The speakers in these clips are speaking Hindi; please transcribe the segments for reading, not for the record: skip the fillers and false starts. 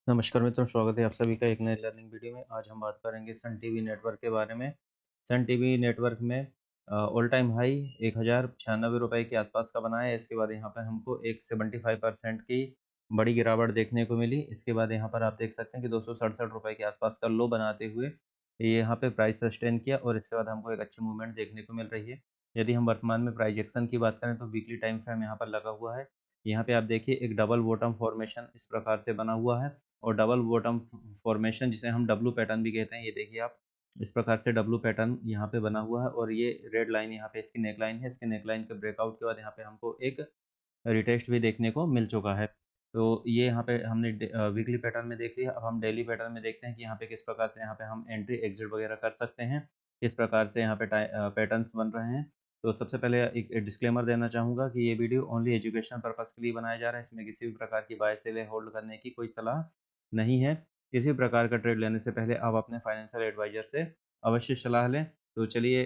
नमस्कार मित्रों, स्वागत है आप सभी का एक नए लर्निंग वीडियो में। आज हम बात करेंगे सन टीवी नेटवर्क के बारे में। सन टीवी नेटवर्क में ऑल टाइम हाई 1096 रुपये के आसपास का बना है। इसके बाद यहाँ पर हमको एक 75% की बड़ी गिरावट देखने को मिली। इसके बाद यहाँ पर आप देख सकते हैं कि 267 रुपये के आसपास का लो बनाते हुए ये यहाँ पे प्राइस सस्टेन किया और इसके बाद हमको एक अच्छी मूवमेंट देखने को मिल रही है। यदि हम वर्तमान में प्राइस एक्शन की बात करें तो वीकली टाइम फ्रेम यहाँ पर लगा हुआ है। यहाँ पे आप देखिए एक डबल बॉटम फॉर्मेशन इस प्रकार से बना हुआ है और डबल बॉटम फॉर्मेशन जिसे हम डब्लू पैटर्न भी कहते हैं, ये देखिए आप इस प्रकार से डब्लू पैटर्न यहाँ पे बना हुआ है और ये रेड लाइन यहाँ पे इसकी नेक लाइन है। इसके नेक लाइन के ब्रेकआउट के बाद यहाँ पे हमको एक रिटेस्ट भी देखने को मिल चुका है। तो ये यहाँ पे हमने वीकली पैटर्न में देख लिया। अब हम डेली पैटर्न में देखते हैं कि यहाँ पे किस प्रकार से यहाँ पे हम एंट्री एग्जिट वगैरह कर सकते हैं, किस प्रकार से यहाँ पे पैटर्न्स बन रहे हैं। तो सबसे पहले एक डिस्क्लेमर देना चाहूँगा कि ये वीडियो ओनली एजुकेशन पर्पज़ के लिए बनाया जा रहा है। इसमें किसी भी प्रकार की बाय सेल या होल्ड करने की कोई सलाह नहीं है। किसी प्रकार का ट्रेड लेने से पहले आप अपने फाइनेंशियल एडवाइज़र से अवश्य सलाह लें। तो चलिए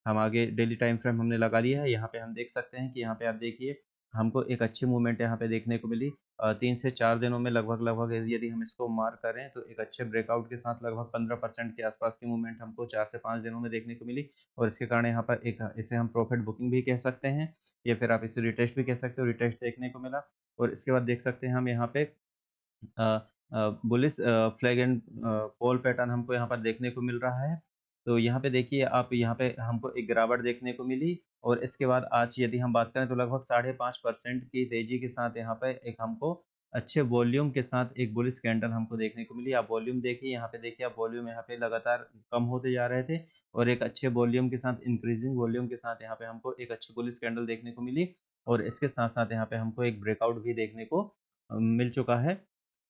हम आगे डेली टाइम फ्रेम हमने लगा लिया है। यहाँ पे हम देख सकते हैं कि यहाँ पे आप देखिए हमको एक अच्छी मूवमेंट यहाँ पे देखने को मिली। 3 से 4 दिनों में लगभग यदि हम इसको मार्क करें तो एक अच्छे ब्रेकआउट के साथ लगभग 15% के आसपास की मूवमेंट हमको 4 से 5 दिनों में देखने को मिली और इसके कारण यहाँ पर एक इसे हम प्रॉफिट बुकिंग भी कह सकते हैं या फिर आप इसे रिटेस्ट भी कह सकते हो। रिटेस्ट देखने को मिला और इसके बाद देख सकते हैं हम यहाँ पे bullish flag and pole pattern हमको यहाँ पर देखने को मिल रहा है। तो यहाँ पे देखिए आप यहाँ पे हमको एक गिरावट देखने को मिली और इसके बाद आज यदि हम बात करें तो लगभग 5.5% की तेजी के साथ यहाँ पे एक हमको अच्छे वॉल्यूम के साथ एक बुलिश कैंडल हमको देखने को मिली। आप वॉल्यूम देखिए, यहाँ पे देखिए आप वॉल्यूम यहाँ पे लगातार कम होते जा रहे थे और एक अच्छे वॉल्यूम के साथ इंक्रीजिंग वॉल्यूम के साथ यहाँ पे हमको एक अच्छी बुलिश कैंडल देखने को मिली और इसके साथ साथ यहाँ पे हमको एक ब्रेकआउट भी देखने को मिल चुका है।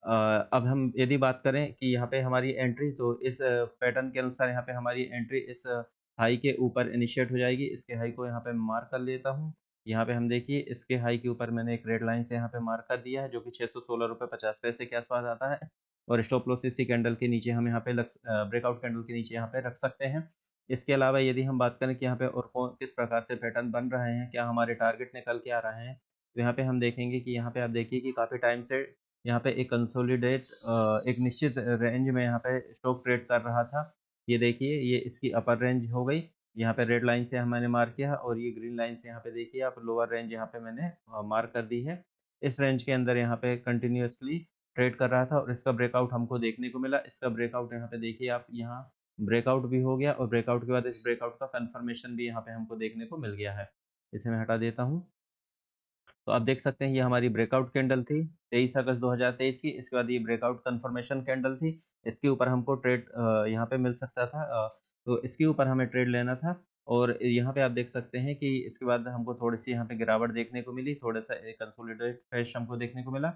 अब हम यदि बात करें कि यहाँ पे हमारी एंट्री, तो इस पैटर्न के अनुसार यहाँ पे हमारी एंट्री इस हाई के ऊपर इनिशिएट हो जाएगी। इसके हाई को यहाँ पे मार्क कर लेता हूँ। यहाँ पे हम देखिए इसके हाई के ऊपर मैंने एक रेड लाइन से यहाँ पे मार्क कर दिया है जो कि 616 रुपये 50 पैसे के आसपास आता है और स्टॉप लॉस इसी कैंडल के नीचे हम यहाँ पे ब्रेकआउट कैंडल के नीचे यहाँ पे रख सकते हैं। इसके अलावा यदि हम बात करें कि यहाँ पे और किस प्रकार से पैटर्न बन रहे हैं, क्या हमारे टारगेट निकल के आ रहे हैं, तो यहाँ पे हम देखेंगे कि यहाँ पे आप देखिए कि काफ़ी टाइम से यहाँ पे एक कंसोलिडेट एक निश्चित रेंज में यहाँ पे स्टॉक ट्रेड कर रहा था। ये देखिए ये इसकी अपर रेंज हो गई। यहाँ पे रेड लाइन से मैंने मार्क किया और ये ग्रीन लाइन से यहाँ पे देखिए आप लोअर रेंज यहाँ पे मैंने मार्क कर दी है। इस रेंज के अंदर यहाँ पे कंटिन्यूअसली ट्रेड कर रहा था और इसका ब्रेकआउट हमको देखने को मिला। इसका ब्रेकआउट यहाँ पे देखिए आप, यहाँ ब्रेकआउट भी हो गया और ब्रेकआउट के बाद इस ब्रेकआउट का कंफर्मेशन भी यहाँ पे हमको देखने को मिल गया है। इसे मैं हटा देता हूँ। तो आप देख सकते हैं ये हमारी ब्रेकआउट कैंडल थी 23 अगस्त 2023 की। इसके बाद ये ब्रेकआउट कंफर्मेशन कैंडल थी। इसके ऊपर हमको ट्रेड यहाँ पे मिल सकता था। तो इसके ऊपर हमें ट्रेड लेना था और यहाँ पे आप देख सकते हैं कि इसके बाद हमको थोड़ी-सी यहाँ पे गिरावट देखने को मिली, थोड़ा-सा एक कंसोलिडेट क्रैश हमको देखने को मिला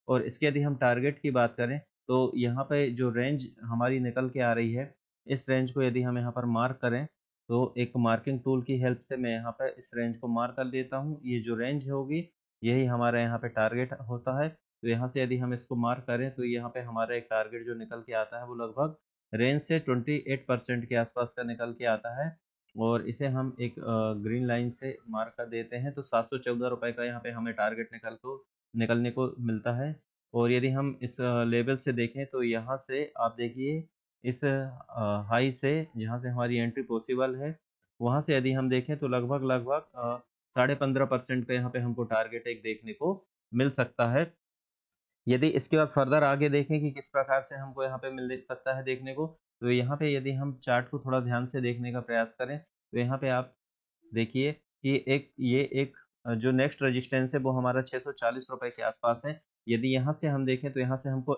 और इसके यदि हम टारगेट की बात करें तो यहाँ पे जो रेंज हमारी निकल के आ रही है, इस रेंज को यदि हम यहाँ पर मार्क करें तो एक मार्किंग टूल की हेल्प से मैं यहाँ पे इस रेंज को मार्क कर लेता हूँ। ये जो रेंज होगी यही हमारा यहाँ पे टारगेट होता है। तो यहाँ से यदि हम इसको मार्क करें तो यहाँ पे हमारा एक टारगेट जो निकल के आता है वो लगभग रेंज से 28% के आसपास का निकल के आता है और इसे हम एक ग्रीन लाइन से मार्क कर देते हैं। तो 714 रुपये का यहाँ पे हमें टारगेट निकलने को मिलता है। और यदि हम इस लेवल से देखें तो यहाँ से आप देखिए इस हाई से जहाँ से हमारी एंट्री पॉसिबल है, वहाँ से यदि हम देखें तो लगभग 15.5% का यहाँ पे हमको टारगेट एक देखने को मिल सकता है। यदि इसके बाद फर्दर आगे देखें कि किस प्रकार से हमको यहाँ पे मिल सकता है देखने को, तो यहाँ पे यदि हम चार्ट को थोड़ा ध्यान से देखने का प्रयास करें, तो यहाँ पे आप देखिए कि ये एक जो नेक्स्ट रेजिस्टेंस है वो हमारा 640 रुपए के आसपास है। यदि यहाँ से हम देखें तो यहाँ से हमको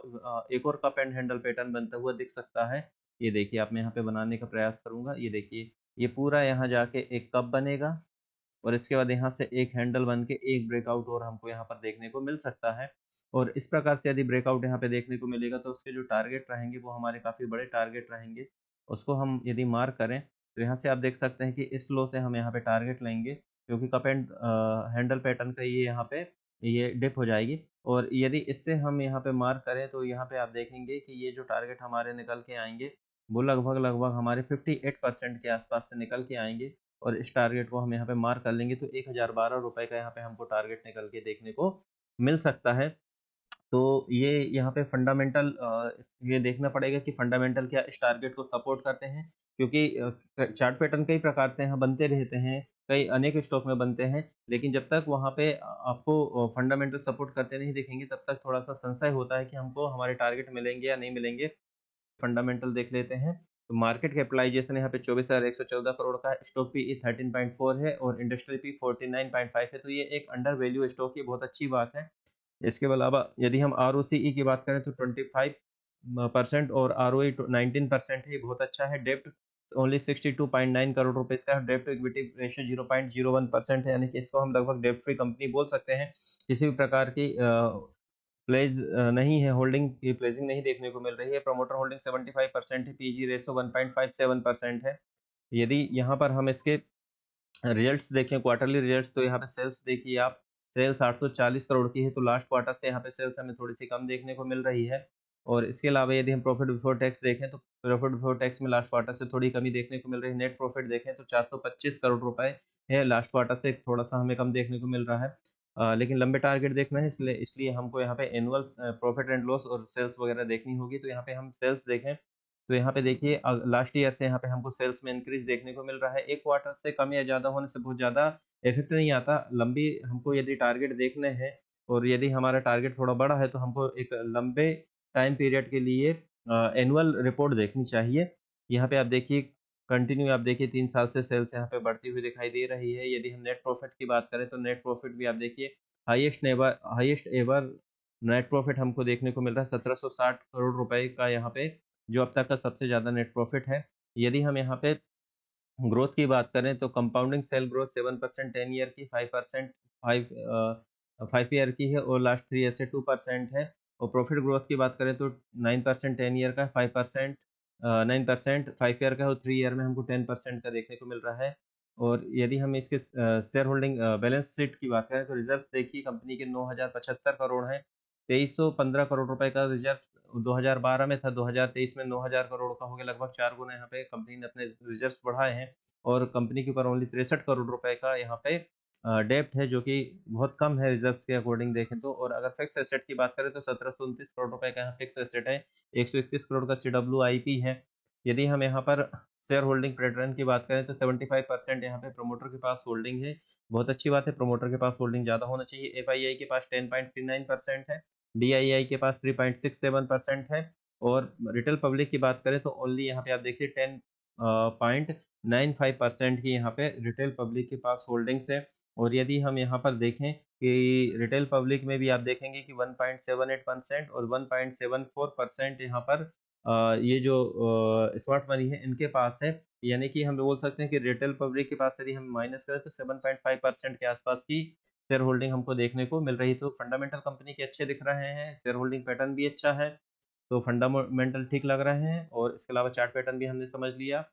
एक और कप एंड हैंडल पैटर्न बनता हुआ दिख सकता है। ये देखिए आप, मैं यहाँ पे बनाने का प्रयास करूँगा। ये देखिए ये पूरा यहाँ जाके एक कप बनेगा और इसके बाद यहाँ से एक हैंडल बन के एक ब्रेकआउट और हमको यहाँ पर देखने को मिल सकता है। और इस प्रकार से यदि ब्रेकआउट यहाँ पे देखने को मिलेगा तो उसके जो टारगेट रहेंगे वो हमारे काफ़ी बड़े टारगेट रहेंगे। उसको हम यदि मार्क करें तो यहाँ से आप देख सकते हैं कि इस लो से हम यहाँ पे टारगेट लेंगे क्योंकि कप एंड हैंडल पैटर्न का ये यहाँ पे ये डिप हो जाएगी। और यदि इससे हम यहाँ पे मार्क करें तो यहाँ पे आप देखेंगे कि ये जो टारगेट हमारे निकल के आएंगे वो लगभग हमारे 58% के आसपास से निकल के आएंगे और इस टारगेट को हम यहाँ पे मार्क कर लेंगे तो 1012 रुपये का यहाँ पे हमको टारगेट निकल के देखने को मिल सकता है। तो ये यहाँ पे फंडामेंटल ये देखना पड़ेगा कि फंडामेंटल क्या इस टारगेट को सपोर्ट करते हैं, क्योंकि चार्ट पैटर्न कई प्रकार से यहाँ बनते रहते हैं, कई अनेक स्टॉक में बनते हैं, लेकिन जब तक वहाँ पे आपको फंडामेंटल सपोर्ट करते नहीं दिखेंगे तब तक थोड़ा-सा संशय होता है कि हमको हमारे टारगेट मिलेंगे या नहीं मिलेंगे। फंडामेंटल देख लेते हैं, तो मार्केट कैपिटलाइजेशन यहाँ पे 24,114 करोड़ का है, स्टॉक पीई 13.4 है और इंडस्ट्रियल पी 49.5 है, तो ये एक अंडर वैल्यू स्टॉक है, बहुत अच्छी बात है। इसके अलावा यदि हम आरओसीई की बात करें तो 25% और आरओई 19% है, ये बहुत अच्छा है। डेब्ट ओनली 62.9 करोड़ रुपए इसका है। डेब्ट टू इक्विटी रेशियो 0.01% है, यानी कि इसको हम लगभग डेब्ट फ्री कंपनी बोल सकते हैं। किसी भी प्रकार की प्लेज नहीं है, होल्डिंग की प्लेजिंग नहीं देखने को मिल रही है। प्रमोटर होल्डिंग 75% है, पीजी रेशियो 1.57% है। यदि यहाँ पर हम इसके रिजल्ट्स देखें, क्वार्टरली रिजल्ट्स, तो यहाँ पे सेल्स देखिए आप, सेल्स 840 करोड़ की है, तो लास्ट क्वार्टर से यहाँ पे सेल्स हमें थोड़ी सी कम देखने को मिल रही है। और इसके अलावा यदि हम प्रॉफिट बिफोर टैक्स देखें तो प्रॉफिट बिफोर टैक्स में लास्ट क्वार्टर से थोड़ी कमी देखने को मिल रही है। नेट प्रॉफिट देखें तो 425 करोड़ रुपए है, लास्ट क्वार्टर से थोड़ा सा हमें कम देखने को मिल रहा है। लेकिन लंबे टारगेट देखना है, इसलिए इसलिए हमको यहाँ पे एनुअल प्रॉफिट एंड लॉस और सेल्स वगैरह देखनी होगी। तो यहाँ पे हम सेल्स देखें तो यहाँ पे देखिए लास्ट ईयर से यहाँ पे हमको सेल्स में इंक्रीज देखने को मिल रहा है। एक क्वार्टर से कम या ज़्यादा होने से बहुत ज़्यादा इफेक्ट नहीं आता। लंबी हमको यदि टारगेट देखने हैं और यदि हमारा टारगेट थोड़ा बड़ा है तो हमको एक लंबे टाइम पीरियड के लिए एनुअल रिपोर्ट देखनी चाहिए। यहाँ पे आप देखिए कंटिन्यू आप देखिए 3 साल से सेल्स यहाँ पे बढ़ती हुई दिखाई दे रही है। यदि हम नेट प्रॉफिट की बात करें तो नेट प्रॉफिट भी आप देखिए हाईएस्ट एवर नेट प्रॉफिट हमको देखने को मिल रहा है 1760 करोड़ रुपए का, यहाँ पे जो अब तक का सबसे ज़्यादा नेट प्रॉफिट है। यदि हम यहाँ पे ग्रोथ की बात करें तो कंपाउंडिंग सेल ग्रोथ 7% 10 ईयर की, 5% 5 ईयर की है और लास्ट 3 ईयर से 2% है। और प्रॉफिट ग्रोथ की बात करें तो 9% 10 ईयर का, 5% 9% 5 ईयर का है और 3 ईयर में हमको 10% का देखने को मिल रहा है। और यदि हम इसके शेयर होल्डिंग बैलेंस शीट की बात करें तो रिजर्व देखिए कंपनी के 9,075 करोड़ हैं। 2315 करोड़ रुपए का रिजर्व 2012 में था, 2023 में 9,000 करोड़ का हो गया, लगभग 4 गुना यहाँ पे कंपनी ने अपने रिजर्व्स बढ़ाए हैं। और कंपनी के ऊपर ओनली 63 करोड़ रुपए का यहाँ पे डेब्ट है, जो कि बहुत कम है रिजर्व्स के अकॉर्डिंग देखें तो। और अगर फिक्स एसेट की बात करें तो 1729 करोड़ रुपए का यहाँ फिक्स एसेट है, 131 करोड़ का सीडब्ल्यूआईपी है। यदि हम यहाँ पर शेयर होल्डिंग पैटर्न की बात करें तो 75% यहाँ पे प्रमोटर के पास होल्डिंग है। बहुत अच्छी बात है, प्रमोटर के पास होल्डिंग ज़्यादा होना चाहिए। एफआईआई के पास 10.39% है, डीआईआई के पास 3.67% है। और रिटेल पब्लिक की बात करें तो ओनली यहाँ पे आप देखिए 10.95% की यहाँ पे रिटेल पब्लिक के पास होल्डिंग्स है। और यदि हम यहाँ पर देखें कि रिटेल पब्लिक में भी आप देखेंगे कि 1.78% और 1.74% यहाँ पर ये जो स्मार्ट मनी है इनके पास है। यानी कि हम बोल सकते हैं कि रिटेल पब्लिक के पास यदि हम माइनस करें तो 7.5% के आसपास की शेयर होल्डिंग हमको देखने को मिल रही है। तो फंडामेंटल कंपनी के अच्छे दिख रहे हैं, शेयर होल्डिंग पैटर्न भी अच्छा है, तो फंडामेंटल ठीक लग रहे हैं। और इसके अलावा चार्ट पैटर्न भी हमने समझ लिया,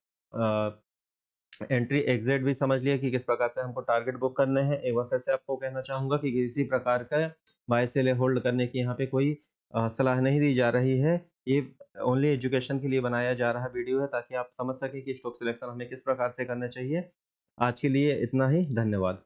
एंट्री एग्जिट भी समझ लिया कि किस प्रकार से हमको टारगेट बुक करने हैं। एक बार फिर से आपको कहना चाहूँगा कि किसी प्रकार का बाय सेल या होल्ड करने की यहाँ पे कोई सलाह नहीं दी जा रही है। ये ओनली एजुकेशन के लिए बनाया जा रहा वीडियो है, ताकि आप समझ सकें कि स्टॉक सिलेक्शन हमें किस प्रकार से करना चाहिए। आज के लिए इतना ही, धन्यवाद।